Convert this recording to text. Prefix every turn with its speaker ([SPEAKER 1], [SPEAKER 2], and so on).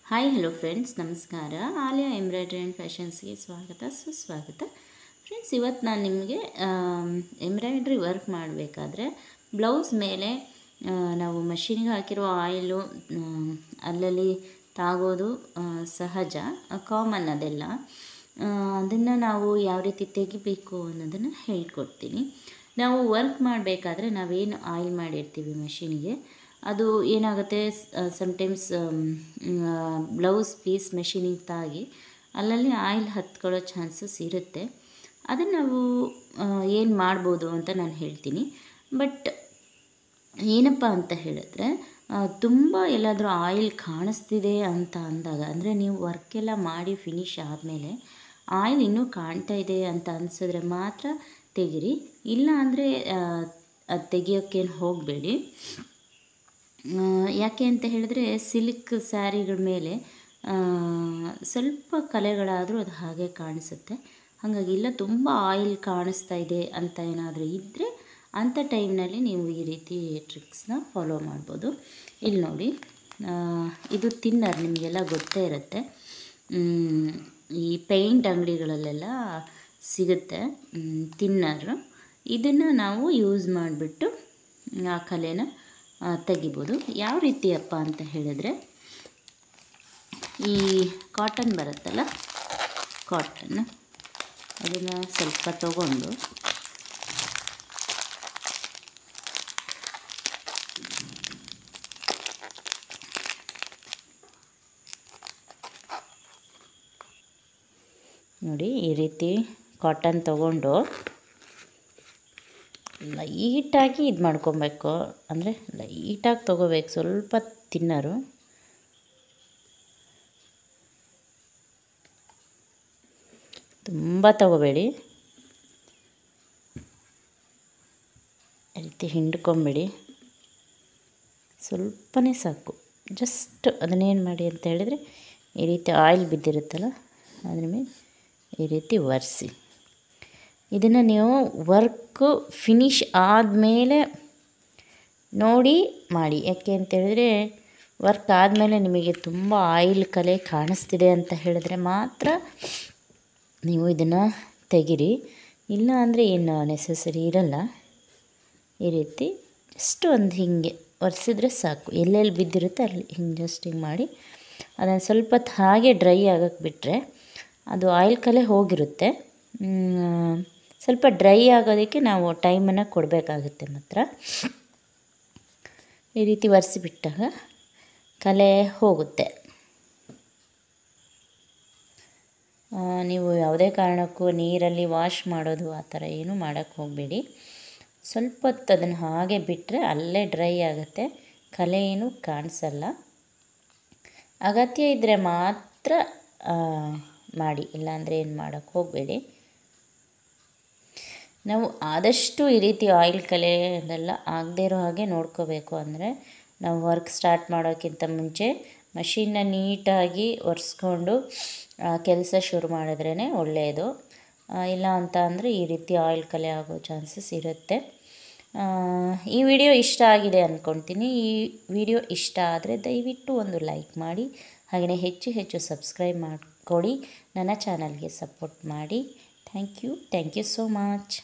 [SPEAKER 1] Hi hello friends, ನಮಸ್ಕಾರ. Alia embroidery and ಫ್ಯಾಷನ್ಸ್ಗೆ ಸ್ವಾಗತ ಸುಸ್ವಾಗತ. ಫ್ರೆಂಡ್ಸ್, ಇವತ್ತು ನಾನು ನಿಮಗೆ ಎಂಬ್ರಾಯ್ಡ್ರಿ ವರ್ಕ್ ಮಾಡಬೇಕಾದ್ರೆ ಬ್ಲೌಸ್ ಮೇಲೆ ನಾವು ಮಷಿನ್ಗೆ ಹಾಕಿರೋ ಆಯಿಲು ಅಲ್ಲಲ್ಲಿ ತಾಗೋದು ಸಹಜ, ಕಾಮನ್ ಅದೆಲ್ಲ. ಅದನ್ನು ನಾವು ಯಾವ ರೀತಿ ತೆಗಿಬೇಕು ಅನ್ನೋದನ್ನು ಹೇಳ್ಕೊಡ್ತೀನಿ. ನಾವು ವರ್ಕ್ ಮಾಡಬೇಕಾದ್ರೆ ನಾವೇನು ಆಯಿಲ್ ಮಾಡಿರ್ತೀವಿ ಮಷಿನಿಗೆ, ಅದು ಏನಾಗುತ್ತೆ, ಸಮ್ಟೈಮ್ಸ್ ಬ್ಲೌಸ್ ಪೀಸ್ ಮೆಷಿನಿಗೆ ತಾಗಿ ಅಲ್ಲಲ್ಲಿ ಆಯಿಲ್ ಹತ್ಕೊಳ್ಳೋ ಚಾನ್ಸಸ್ ಇರುತ್ತೆ. ಅದನ್ನು ನಾವು ಏನು ಮಾಡ್ಬೋದು ಅಂತ ನಾನು ಹೇಳ್ತೀನಿ. ಬಟ್ ಏನಪ್ಪ ಅಂತ ಹೇಳಿದ್ರೆ, ತುಂಬ ಎಲ್ಲಾದರೂ ಆಯಿಲ್ ಕಾಣಿಸ್ತಿದೆ ಅಂತ ಅಂದಾಗ, ಅಂದರೆ ನೀವು ವರ್ಕೆಲ್ಲ ಮಾಡಿ ಫಿನಿಶ್ ಆದಮೇಲೆ ಆಯಿಲ್ ಇನ್ನೂ ಕಾಣ್ತಾ ಇದೆ ಅಂತ ಅನಿಸಿದ್ರೆ ಮಾತ್ರ ತೆಗಿರಿ. ಇಲ್ಲ ಅಂದರೆ ಅದು ತೆಗಿಯೋಕ್ಕೇನು ಹೋಗಬೇಡಿ. ಯಾಕೆ ಅಂತ ಹೇಳಿದ್ರೆ, ಸಿಲ್ಕ್ ಸ್ಯಾರಿಗಳ ಮೇಲೆ ಸ್ವಲ್ಪ ಕಲೆಗಳಾದರೂ ಅದು ಹಾಗೆ ಕಾಣಿಸುತ್ತೆ. ಹಾಗಾಗಿ ಇಲ್ಲ ತುಂಬ ಆಯಿಲ್ ಕಾಣಿಸ್ತಾ ಇದೆ ಅಂತ ಏನಾದರೂ ಇದ್ದರೆ ಅಂಥ ಟೈಮ್ನಲ್ಲಿ ನೀವು ಈ ರೀತಿ ಟ್ರಿಕ್ಸ್ನ ಫಾಲೋ ಮಾಡ್ಬೋದು. ಇಲ್ಲಿ ನೋಡಿ, ಇದು ತಿನ್ನರ್, ನಿಮಗೆಲ್ಲ ಗೊತ್ತೇ ಇರುತ್ತೆ. ಈ ಪೇಂಟ್ ಅಂಗಡಿಗಳಲ್ಲೆಲ್ಲ ಸಿಗುತ್ತೆ ತಿನ್ನರ್. ಇದನ್ನು ನಾವು ಯೂಸ್ ಮಾಡಿಬಿಟ್ಟು ಆ ಕಲೆನ ತೆಗಿಬೋದು. ಯಾವ ರೀತಿಯಪ್ಪ ಅಂತ ಹೇಳಿದ್ರೆ, ಈ ಕಾಟನ್ ಬರುತ್ತಲ್ಲ, ಕಾಟನ್ ಅದನ್ನು ಸ್ವಲ್ಪ ತಗೊಂಡು ನೋಡಿ, ಈ ರೀತಿ ಕಾಟನ್ ತಗೊಂಡು ಲೈಟಾಗಿ ಇದು ಮಾಡ್ಕೊಬೇಕು. ಅಂದರೆ ಲೈಟಾಗಿ ತೊಗೋಬೇಕು, ಸ್ವಲ್ಪ ತಿನ್ನರು. ತುಂಬ ತಗೋಬೇಡಿ, ಈ ರೀತಿ ಹಿಂಡ್ಕೊಂಬಿಡಿ. ಸ್ವಲ್ಪನೇ ಸಾಕು. ಜಸ್ಟ್ ಅದನ್ನೇನು ಮಾಡಿ ಅಂತ ಹೇಳಿದರೆ, ಈ ರೀತಿ ಆಯಿಲ್ ಬಿದ್ದಿರುತ್ತಲ್ಲ ಅದ್ರ ಮೇಲೆ ಈ ರೀತಿ ಒರೆಸಿ. ಇದನ್ನು ನೀವು ವರ್ಕು ಫಿನಿಷ್ ಆದಮೇಲೆ ನೋಡಿ ಮಾಡಿ. ಯಾಕೆ ಅಂತೇಳಿದರೆ, ವರ್ಕ್ ಆದಮೇಲೆ ನಿಮಗೆ ತುಂಬ ಆಯಿಲ್ ಕಲೆ ಕಾಣಿಸ್ತಿದೆ ಅಂತ ಹೇಳಿದ್ರೆ ಮಾತ್ರ ನೀವು ಇದನ್ನು ತೆಗಿರಿ. ಇಲ್ಲ ಅಂದರೆ ಏನು ನೆಸಸರಿ ಇರಲ್ಲ. ಈ ರೀತಿ ಜಸ್ಟ್ ಒಂದು ಹೀಗೆ ಒರೆಸಿದ್ರೆ ಸಾಕು. ಎಲ್ಲೆಲ್ಲಿ ಬಿದ್ದಿರುತ್ತೆ ಅಲ್ಲಿ ಹಿಂಗೆ ಜಸ್ಟ್ ಹಿಂಗೆ ಮಾಡಿ ಅದನ್ನು ಸ್ವಲ್ಪ ಹೊತ್ತು ಹಾಗೆ ಡ್ರೈ ಆಗೋಕ್ಕೆ ಬಿಟ್ಟರೆ ಅದು ಆಯಿಲ್ ಕಲೆ ಹೋಗಿರುತ್ತೆ. ಸ್ವಲ್ಪ ಡ್ರೈ ಆಗೋದಕ್ಕೆ ನಾವು ಟೈಮನ್ನು ಕೊಡಬೇಕಾಗುತ್ತೆ. ಮಾತ್ರ ಈ ರೀತಿ ಒರೆಸಿಬಿಟ್ಟಾಗ ಕಲೆ ಹೋಗುತ್ತೆ. ನೀವು ಯಾವುದೇ ಕಾರಣಕ್ಕೂ ನೀರಲ್ಲಿ ವಾಶ್ ಮಾಡೋದು ಆ ಥರ ಏನೂ ಮಾಡೋಕ್ಕೆ ಹೋಗಬೇಡಿ. ಸ್ವಲ್ಪ ಹೊತ್ತು ಅದನ್ನು ಹಾಗೆ ಬಿಟ್ಟರೆ ಅಲ್ಲೇ ಡ್ರೈ ಆಗುತ್ತೆ, ಕಲೆ ಏನೂ ಕಾಣಿಸಲ್ಲ. ಅಗತ್ಯ ಇದ್ದರೆ ಮಾತ್ರ ಮಾಡಿ, ಇಲ್ಲಾಂದರೆ ಏನು ಮಾಡೋಕ್ಕೆ ಹೋಗಬೇಡಿ. ನಾವು ಆದಷ್ಟು ಈ ರೀತಿ ಆಯಿಲ್ ಕಲೆ ಅದೆಲ್ಲ ಆಗದೇ ಇರೋ ಹಾಗೆ ನೋಡ್ಕೋಬೇಕು. ಅಂದರೆ ನಾವು ವರ್ಕ್ ಸ್ಟಾರ್ಟ್ ಮಾಡೋಕ್ಕಿಂತ ಮುಂಚೆ ಮಷೀನ್ನ ನೀಟಾಗಿ ಒರೆಸ್ಕೊಂಡು ಕೆಲಸ ಶುರು ಮಾಡಿದ್ರೇ ಒಳ್ಳೆಯದು. ಇಲ್ಲ ಅಂತ ಅಂದರೆ ಈ ರೀತಿ ಆಯಿಲ್ ಕಲೆ ಆಗೋ ಚಾನ್ಸಸ್ ಇರುತ್ತೆ. ಈ ವಿಡಿಯೋ ಇಷ್ಟ ಆಗಿದೆ ಅಂದ್ಕೊಳ್ತೀನಿ. ಈ ವಿಡಿಯೋ ಇಷ್ಟ ಆದರೆ ದಯವಿಟ್ಟು ಒಂದು ಲೈಕ್ ಮಾಡಿ, ಹಾಗೆಯೇ ಹೆಚ್ಚು ಹೆಚ್ಚು ಸಬ್ಸ್ಕ್ರೈಬ್ ಮಾಡಿಕೊಡಿ. ನನ್ನ ಚಾನಲ್ಗೆ ಸಪೋರ್ಟ್ ಮಾಡಿ. Thank you so much.